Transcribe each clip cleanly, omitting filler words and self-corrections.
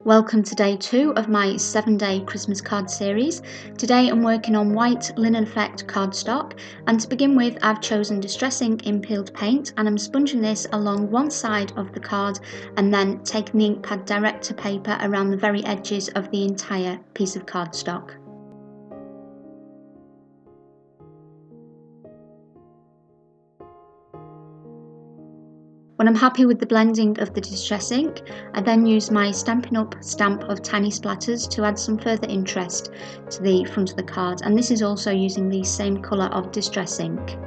Welcome to day 2 of my 7-day Christmas card series. Today I'm working on white linen effect cardstock, and to begin with I've chosen Distress Ink in peeled paint, and I'm sponging this along one side of the card and then taking the ink pad direct to paper around the very edges of the entire piece of cardstock. When I'm happy with the blending of the Distress Ink, I then use my Stampin' Up stamp of tiny splatters to add some further interest to the front of the card, and this is also using the same colour of Distress Ink.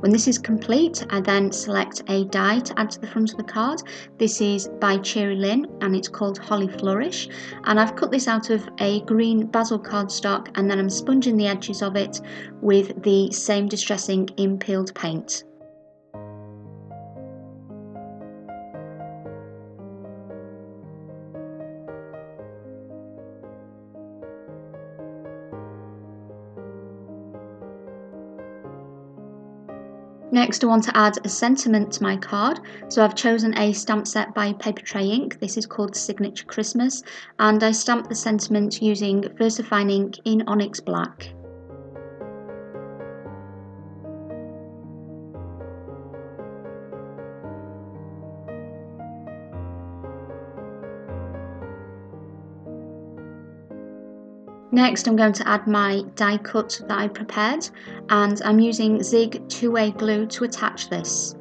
When this is complete, I then select a die to add to the front of the card. This is by Cheery Lyn and it's called Holly Flourish, and I've cut this out of a green basil cardstock, and then I'm sponging the edges of it with the same Distress Ink in peeled paint. Next I want to add a sentiment to my card, so I've chosen a stamp set by Papertreyink. This is called Signature Christmas, and I stamped the sentiment using VersaFine ink in Onyx Black. Next I'm going to add my die cut that I prepared, and I'm using Zig 2-way glue to attach this.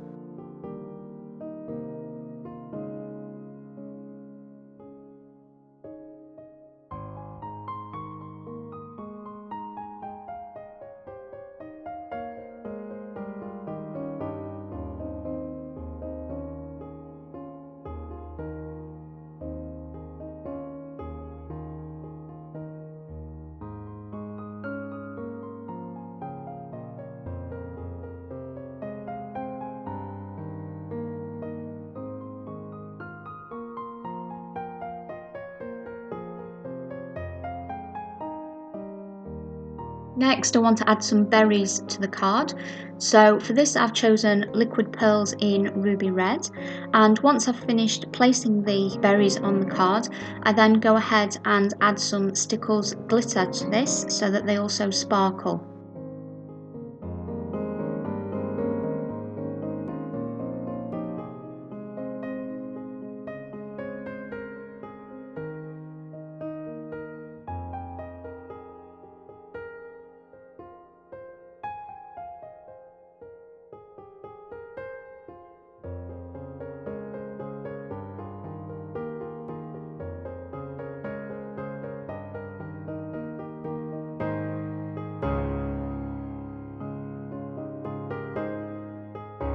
Next I want to add some berries to the card, so for this I've chosen liquid pearls in ruby red, and once I've finished placing the berries on the card, I then go ahead and add some Stickles Glitter to this so that they also sparkle.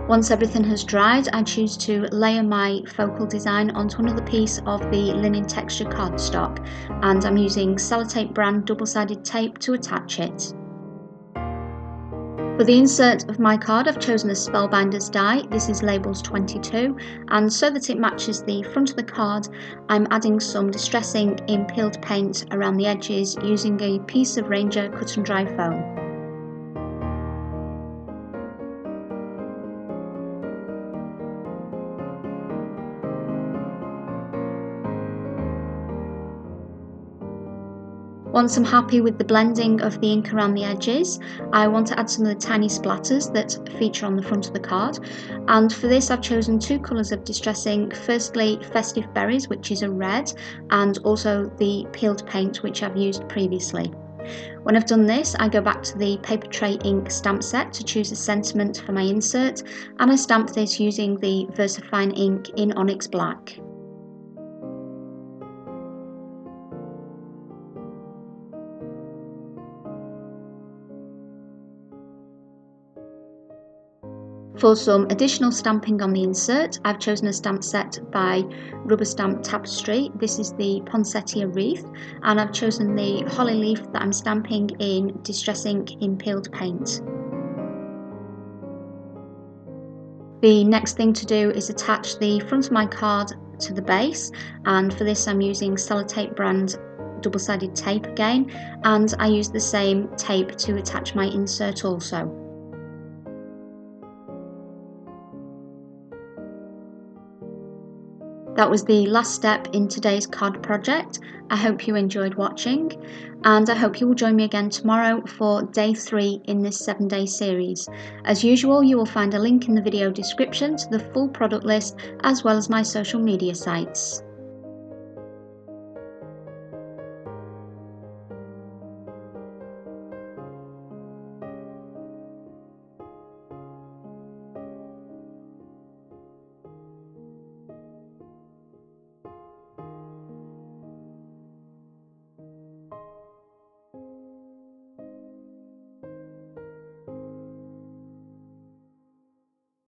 Once everything has dried, I choose to layer my focal design onto another piece of the linen texture cardstock, and I'm using Sellotape brand double-sided tape to attach it. For the insert of my card, I've chosen a Spellbinders die. This is Labels 22, and so that it matches the front of the card, I'm adding some Distress Ink in peeled paint around the edges using a piece of Ranger cut and dry foam. Once I'm happy with the blending of the ink around the edges, I want to add some of the tiny splatters that feature on the front of the card, and for this I've chosen 2 colours of Distress Ink. Firstly, Festive Berries, which is a red, and also the peeled paint which I've used previously. When I've done this, I go back to the Papertreyink stamp set to choose a sentiment for my insert, and I stamp this using the VersaFine ink in Onyx Black. For some additional stamping on the insert, I've chosen a stamp set by Rubber Stamp Tapestry. This is the Poinsettia wreath, and I've chosen the holly leaf that I'm stamping in Distress Ink in peeled paint. The next thing to do is attach the front of my card to the base, and for this I'm using Sellotape brand double-sided tape again, and I use the same tape to attach my insert also. That was the last step in today's card project. I hope you enjoyed watching, and I hope you will join me again tomorrow for day 3 in this 7-day series. As usual, you will find a link in the video description to the full product list as well as my social media sites.